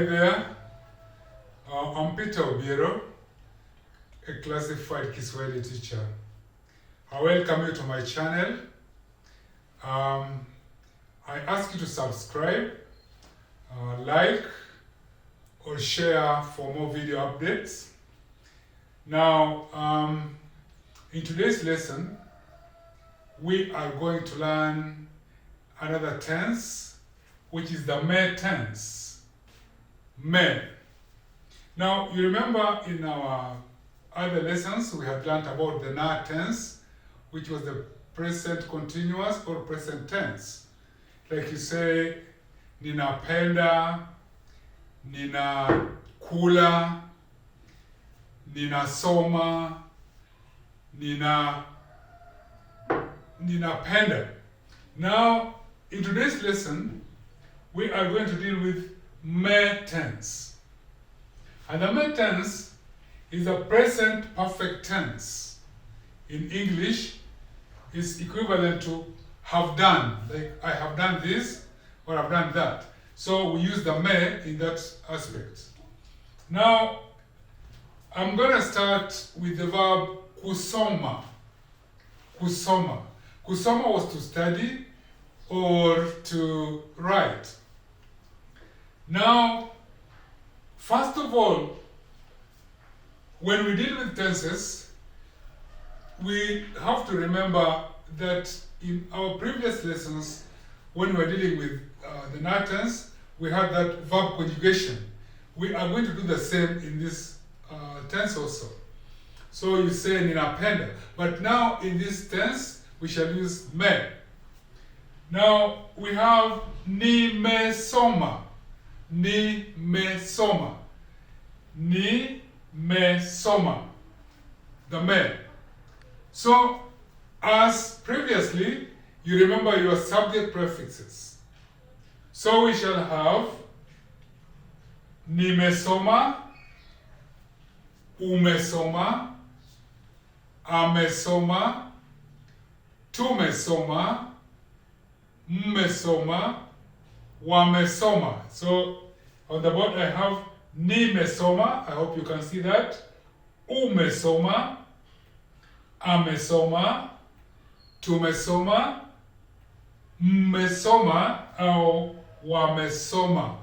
there, I'm Peter Obiero, a classified Kiswahili teacher. I welcome you to my channel. I ask you to subscribe, like, or share for more video updates. Now, in today's lesson, we are going to learn another tense, which is the may tense. May. Now, you remember in our other lessons, we had learned about the na tense, which was the present continuous or present tense. Like you say, ninapenda, ninakula, ninasoma, ninapenda. Now, in today's lesson, we are going to deal with may tense. And the may tense is a present perfect tense. In English, is equivalent to have done. Like, I have done this or I've done that. So we use the may in that aspect. Now, I'm going to start with the verb kusoma. Kusoma. Kusoma was to study or to write. Now, first of all, when we deal with tenses, we have to remember that in our previous lessons, when we were dealing with the na tense, we had that verb conjugation. We are going to do the same in this tense also. So you say ninapenda, but now in this tense, we shall use may. Now we have nimesoma. Nimesoma. Nimesoma. The may. So, as previously, you remember your subject prefixes. So we shall have nimesoma, umesoma, amesoma, tumesoma, mmesoma, wamesoma. So on the board I have nimesoma, I hope you can see that, umesoma, amesoma, tumesoma, mmesoma, au wamesoma.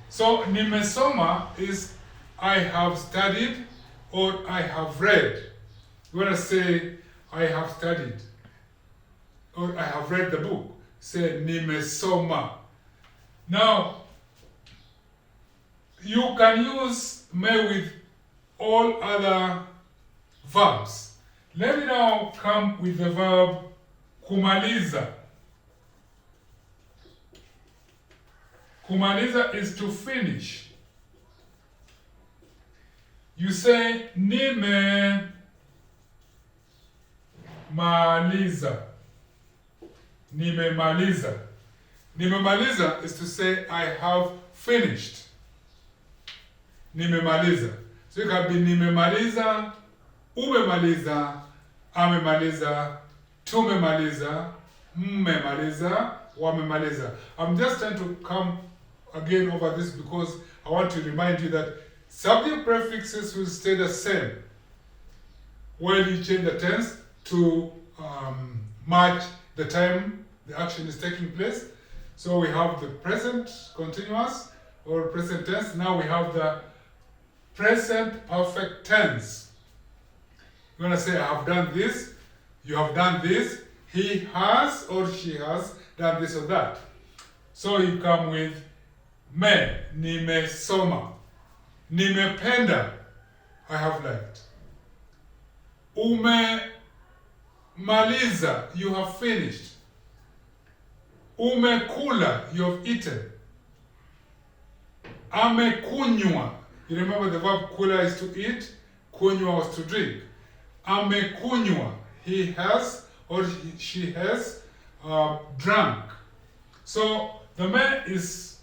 So nimesoma is I have studied or I have read. You want to say I have studied or I have read the book. Say nimesoma. Now, you can use may with all other verbs. Let me now come with the verb kumaliza. Kumaliza is to finish. You say nimemaliza. Nimemaliza. Nimemaliza is to say I have finished. Nimemaliza. So it can be nimemaliza, umemaliza, amemaliza, tumemaliza, mmemaliza, wamemaliza. I'm just trying to come again over this because I want to remind you that subject prefixes will stay the same when you change the tense to match the time the action is taking place. So we have the present continuous or present tense. Now we have the present perfect tense. You want to say, I have done this, you have done this, he has or she has done this or that. So you come with me, nimesoma, nimependa, I have liked. Umemaliza, you have finished. Umekula, you have eaten. Amekunywa, you remember the verb kula is to eat, kunywa was to drink. Amekunywa, he has or she has drunk. So the me is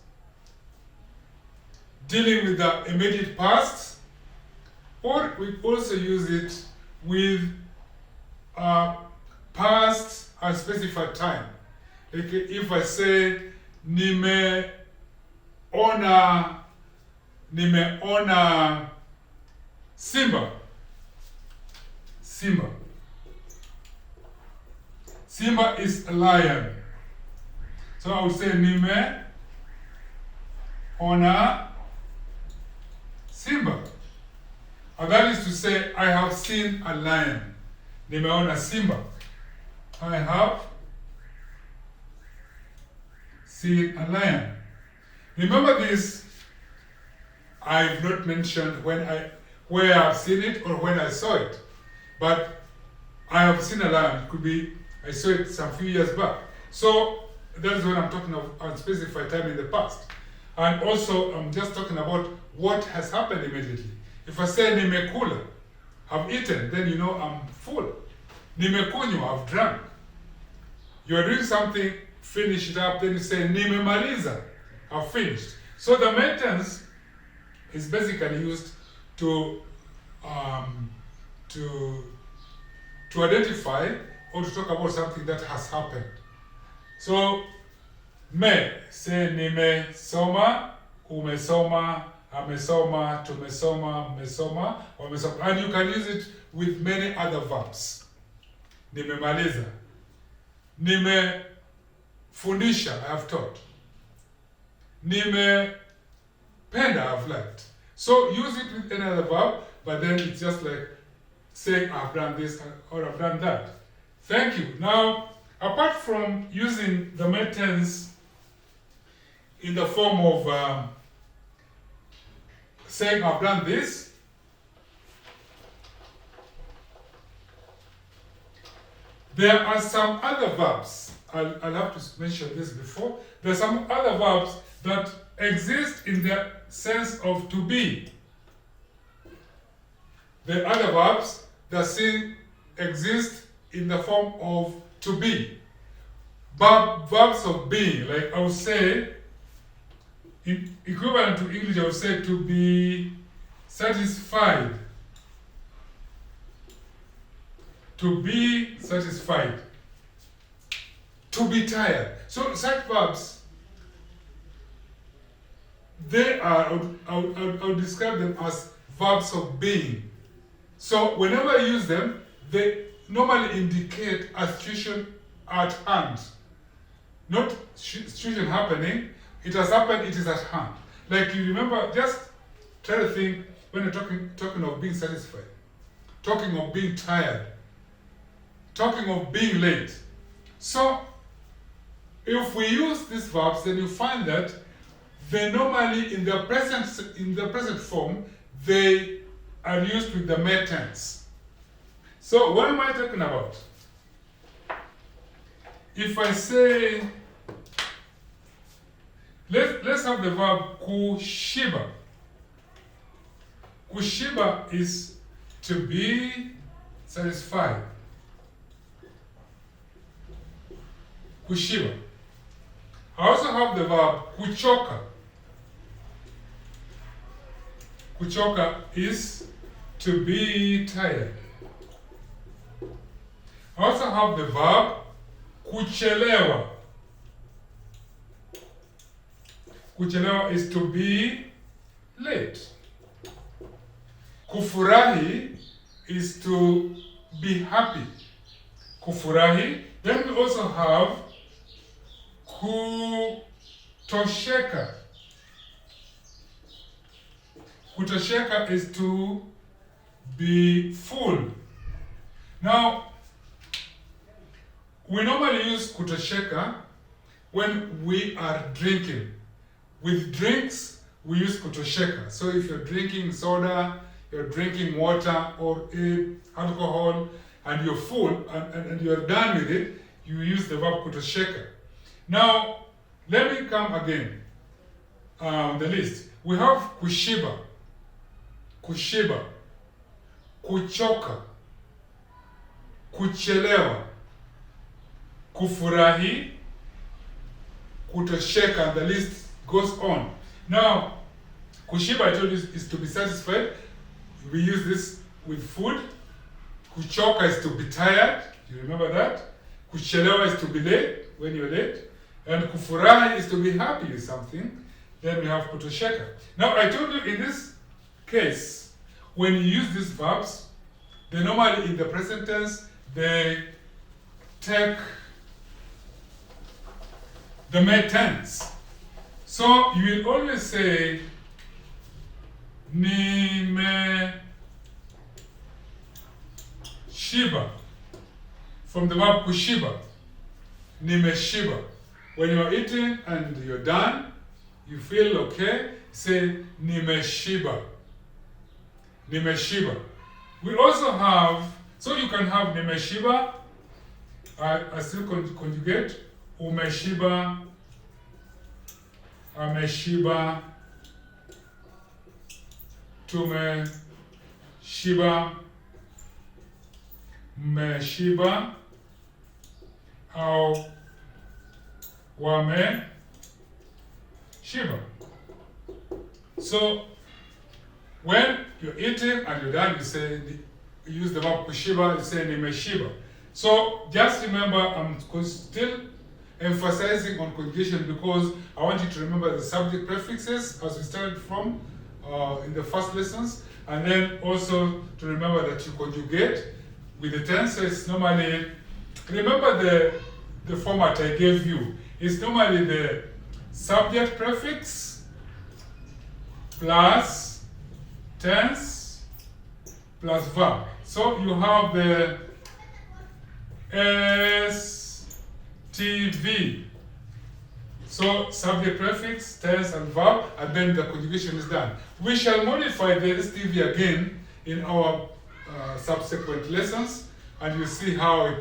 dealing with the immediate past, or we also use it with past unspecified time. Like if I say nimeona nimeona simba. Simba. Simba is a lion. So I would say nimeona simba. And that is to say, I have seen a lion. Nimeona simba. I have seen a lion. Remember this, I've not mentioned where I've seen it or when I saw it. But I have seen a lion. It could be I saw it some few years back. So that's when I'm talking of unspecified time in the past. And also I'm just talking about what has happened immediately. If I say nimekula, I've eaten, then you know I'm full. Nimekunywa, I've drunk. You're doing something, finish it up, then you say nimemaliza, I've finished. So the main tense is basically used to identify or to talk about something that has happened. So say nimesoma, umesoma, amesoma, tumesoma, mmesoma, wamesoma. And you can use it with many other verbs. Nimemaliza. Nimefundisha, I have taught. Nimependa, I've liked. So use it with any other verb, but then it's just like saying I've done this or I've done that. Thank you. Now, apart from using the main tense in the form of saying I've done this, there are some other verbs. I'll have to mention this before. There are some other verbs that exist in the sense of to be. The other verbs that exist in the form of to be. Verbs of being, like I would say, in equivalent to English, I would say to be satisfied. To be satisfied. To be tired. So such verbs, they are, I would describe them as verbs of being. So whenever I use them, they normally indicate a situation at hand. Not situation happening, it has happened, it is at hand. Like you remember, just try to think when you're talking of being satisfied, talking of being tired, talking of being late. So if we use these verbs, then you find that they normally in the present form, they are used with the main tense. So what am I talking about? If I say, let's have the verb kushiba. Kushiba is to be satisfied. Kushiba. I also have the verb kuchoka. Kuchoka is to be tired. I also have the verb kuchelewa. Kuchelewa is to be late. Kufurahi is to be happy. Kufurahi. Then we also have kutosheka. Kutosheka is to be full. Now, we normally use kutosheka when we are drinking. With drinks, we use kutosheka. So if you're drinking soda, you're drinking water or alcohol, and you're full and you're done with it, you use the verb kutosheka. Now, let me come again. The list. We have kushiba, kushiba, kuchoka, kuchelewa, kufurahi, kutosheka, and the list goes on. Now, kushiba, I told you, is to be satisfied. We use this with food. Kuchoka is to be tired. You remember that? Kuchelewa is to be late, when you're late. And kufurahi is to be happy with something. Then we have kutosheka. Now I told you in this case, when you use these verbs, they normally in the present tense, they take the main tense. So you will always say nime shiba, from the verb kushiba. Nime shiba. When you are eating and you're done, you feel okay, say nime shiba. Nime shiba. We also have, so you can have nime shiba, I still conjugate, umeshiba, ameshiba, tumeshiba, mmeshiba, au wameshiba. So when you're eating and you're done, you use the verb kushiba, you say nimeshiba. So just remember, I'm still emphasizing on conjugation because I want you to remember the subject prefixes as we started from in the first lessons, and then also to remember that you conjugate with the tenses. Normally, remember the format I gave you. It's normally the subject prefix plus tense plus verb. So you have the STV. So subject prefix, tense and verb, and then the conjugation is done. We shall modify the STV again in our subsequent lessons, and you see how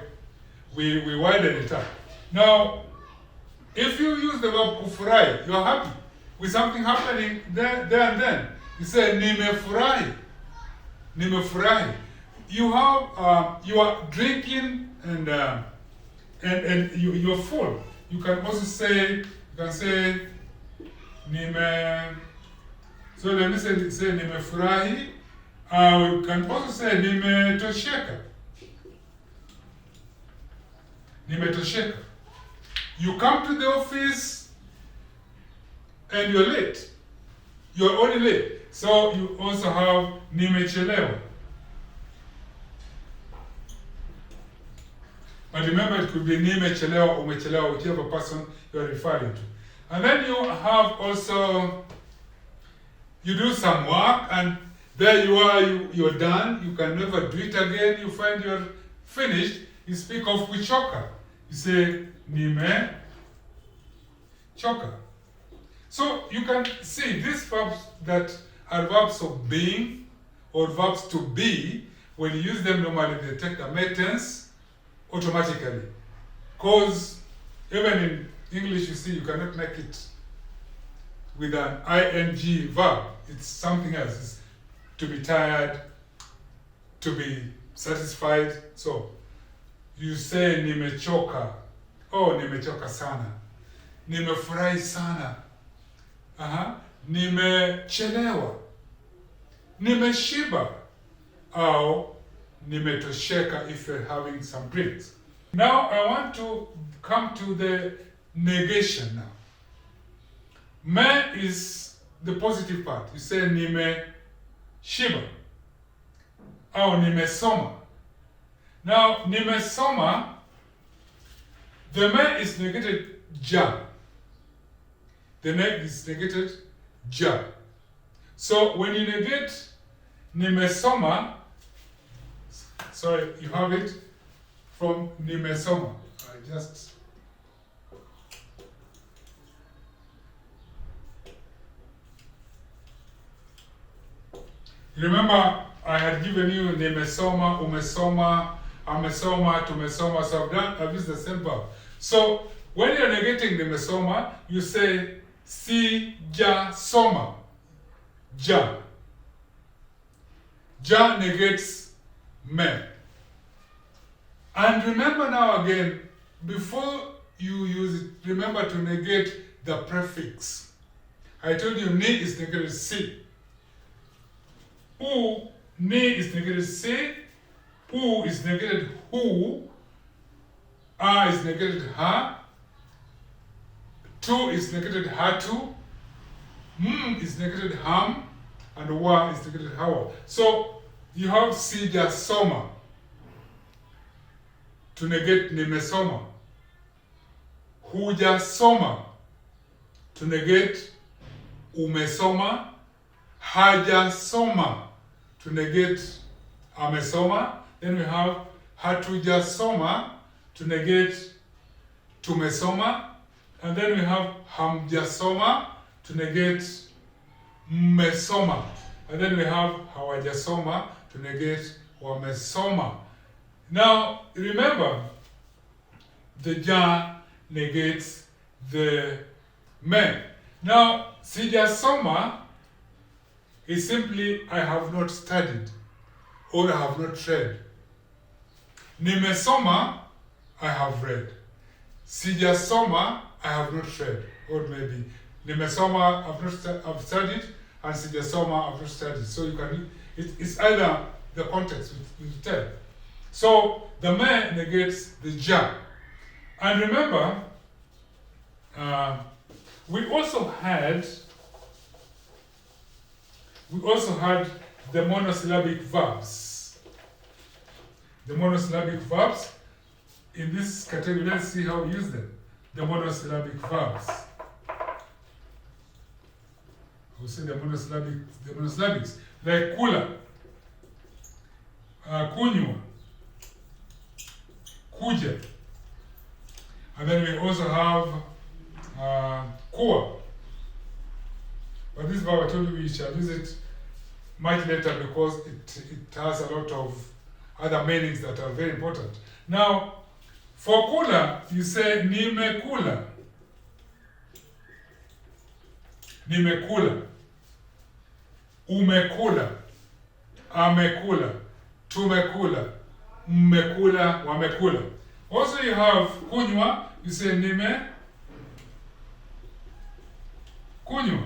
we widen it up. Now, if you use the verb kufurahi, you are happy with something happening there and then. You say nimefurahi. Nimefurahi. You have you are drinking and you're full. You can also say nime. So let me say nimefurahi. You can also say nimetosheka. Nimetosheka. You come to the office and you're late. You're only late. So you also have nimechelewa. But remember, it could be nimechelewa or umechelewa, whichever person you're referring to. And then you have also, you do some work and there you are, you're done. You can never do it again. You find you're finished. You speak of kuchoka. You say nime choka. So you can see these verbs that are verbs of being or verbs to be, when you use them normally they take the main tense automatically. Because even in English you see you cannot make it with an ing verb. It's something else. It's to be tired, to be satisfied. So you say nimechoka. Oh, nimechoka sana. Nimefurahi sana. Nimechelewa. Nimeshiba. Au nimetosheka if you're having some drinks. Now I want to come to the negation now. Me is the positive part. You say nimeshiba. Au nimesoma. Now nimesoma, the me is negated ja. The neck is negated ja. So when you negate nimesoma, sorry, you have it from nimesoma. Remember, I had given you nimesoma, umesoma, amesoma, tumesoma, so I've used the same verb. So when you're negating nimesoma, you say si ja soma. Ja. Ja negates me. And remember now again, before you use it, remember to negate the prefix. I told you ni is negated si. U, ni is negated si. U is negated who. A is negated ha. Tu is negated hatu. Is negated ham, and wa is negated hawa. So you have sijasoma to negate nimesoma. Hujasoma to negate umesoma. Hajasoma to negate amesoma. Then we have hatujasoma to negate tumesoma. And then we have hamjasoma to negate mmesoma. And then we have hawajasoma to negate wamesoma. Now, remember, the ja negates the me. Now, sijasoma is simply I have not studied or I have not read. Nimesoma, I have read. Sijasoma, I have not read. Or maybe nimesoma, I've studied, and sijasoma, I've not studied. So you can, it's either the context will tell. So the me negates the ja. And remember, we also had the monosyllabic verbs. The monosyllabic verbs. In this category, let's see how we use them. The monosyllabic verbs. We'll say the monosyllabics. Like kula, kunywa, kuja. And then we also have kuwa. But this verb, I told you we shall use it much later because it has a lot of other meanings that are very important. Now, for kula, you say nimekula. Nimekula. Umekula. Amekula. Tumekula. Mmekula. Wamekula. Also you have kunywa, you say nime kunywa.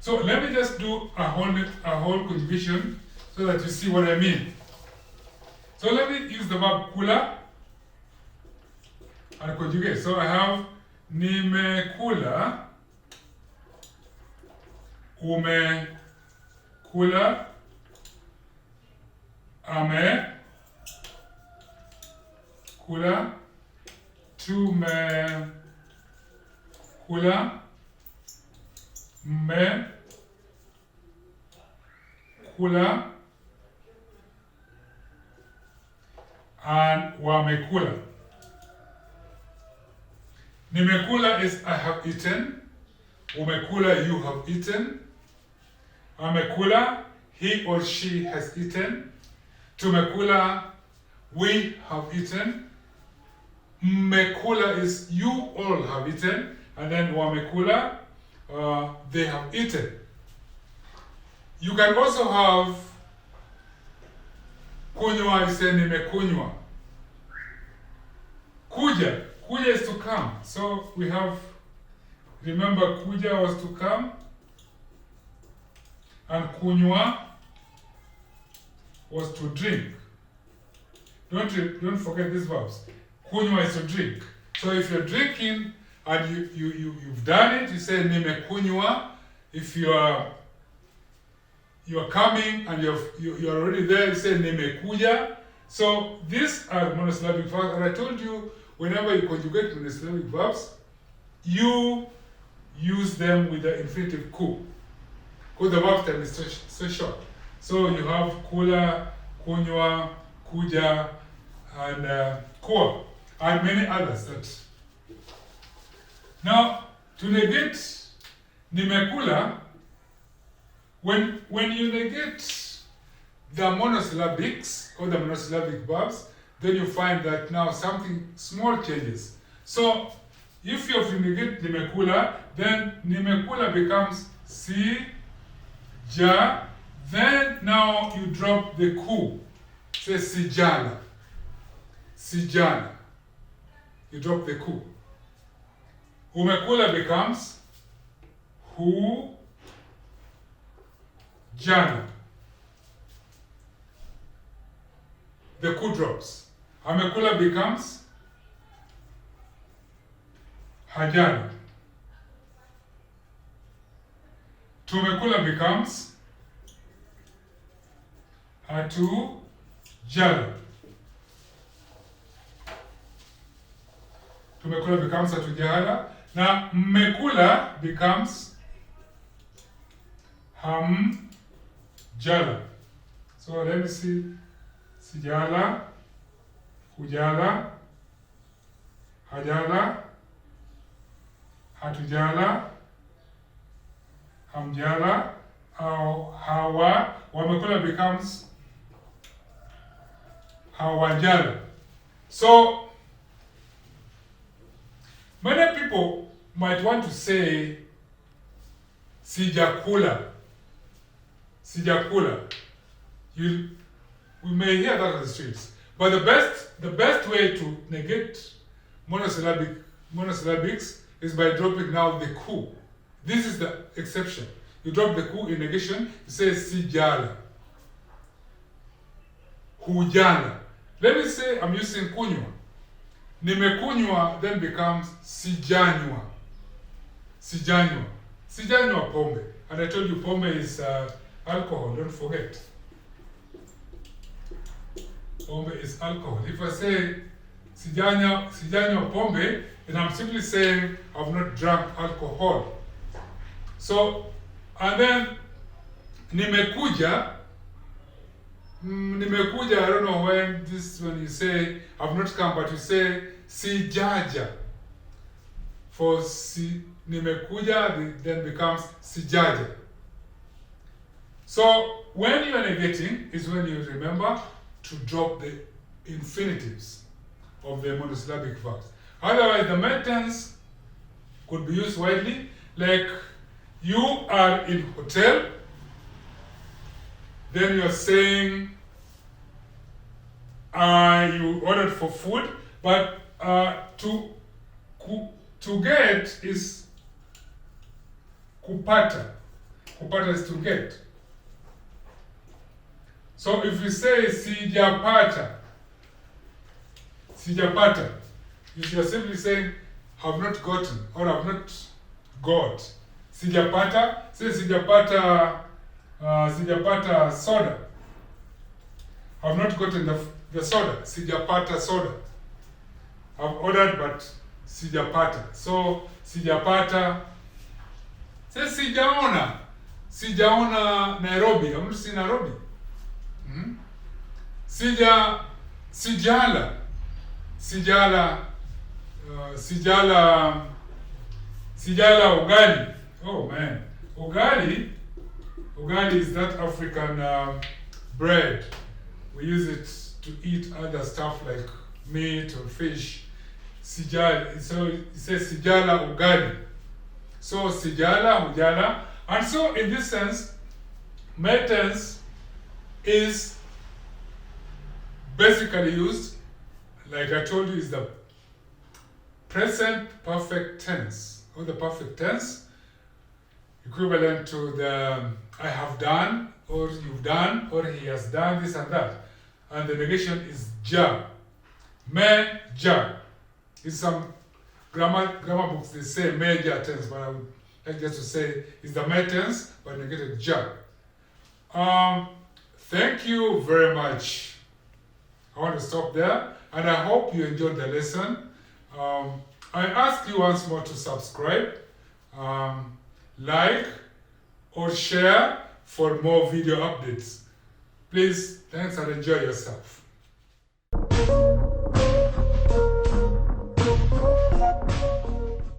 So let me just do a whole conjugation so that you see what I mean. So let me use the verb kula and conjugate. So I have nimekula, umekula, amekula, tumekula, mmekula, and wamekula. Nimekula is I have eaten. Umekula, you have eaten. Amekula, he or she has eaten. Tumekula, we have eaten. Mmekula is you all have eaten. And then wamekula, they have eaten. You can also have kunywa, you say nimekunywa. Kuja. Kuja is to come. So we have, remember kuja was to come. And kunywa was to drink. Don't forget these verbs. Kunywa is to drink. So if you're drinking and you've done it, you say nimekunywa. If you are coming and you're already there, you say nimekuja. So these are monosyllabic verbs, and I told you whenever you conjugate monosyllabic verbs, you use them with the infinitive ku. Because the verb time is so short. So you have kula, kunywa, kuja, and kuwa, and many others. Now, to negate nimekula, when you negate the monosyllabics or the monosyllabic verbs, then you find that now something small changes. So, if you have to negate nimekula, then nimekula becomes si, ja, then now you drop the ku. Say sijala. Sijala. You drop the ku. Umekula becomes hu, jana. The ku drops. Amekula becomes hajana. tumekula becomes hatujala. Tumekula becomes hatujala. Na mmekula becomes hamjala. So let me see. Sijala, hujala, hajala, hatujala, hamjala, au hawa. Wamekula becomes hawajala. So many people might want to say sijakula. Sijakula. We may hear that on the streets. But the best way to negate monosyllabics is by dropping now the ku. This is the exception. You drop the ku in negation, you say sijala. Hujala. Let me say I'm using kunywa. Nimekunywa then becomes sijanywa. Sijanywa. Sijanywa pombe. And I told you pombe is alcohol, don't forget. Pombe is alcohol. If I say sijanywa pombe, then I'm simply saying I've not drunk alcohol. So, and then nimekuja, I don't know when you say I've not come, but you say sijaja. For nimekuja then becomes sijaja. So when you are negating is when you remember to drop the infinitives of the monosyllabic verbs. Otherwise, the male tense could be used widely, like you are in hotel, then you're saying you ordered for food, but to get is kupata. Kupata is to get. So if you say sijapata, you are simply saying have not gotten or have not got. Sijapata, say sijapata soda. I've not gotten the soda. Sijapata soda. I've ordered but sijapata. So sijapata. Say sijaona. Sijaona Nairobi. I'm not seeing Nairobi. Sijala ugali. Oh man, ugali is that African bread. We use it to eat other stuff like meat or fish. Sijala, so it says sijala ugali. So sijala, ujala, and so in this sense, male tense is basically used, like I told you, is the present perfect tense, or the perfect tense, equivalent to the I have done, or you've done, or he has done this and that. And the negation is ja. Me, ja. In some grammar books, they say major tense, but I would like just to say it's the me tense, but negated ja. Thank you very much. I want to stop there, and I hope you enjoyed the lesson. I ask you once more to subscribe, like, or share for more video updates. Please, thanks and enjoy yourself.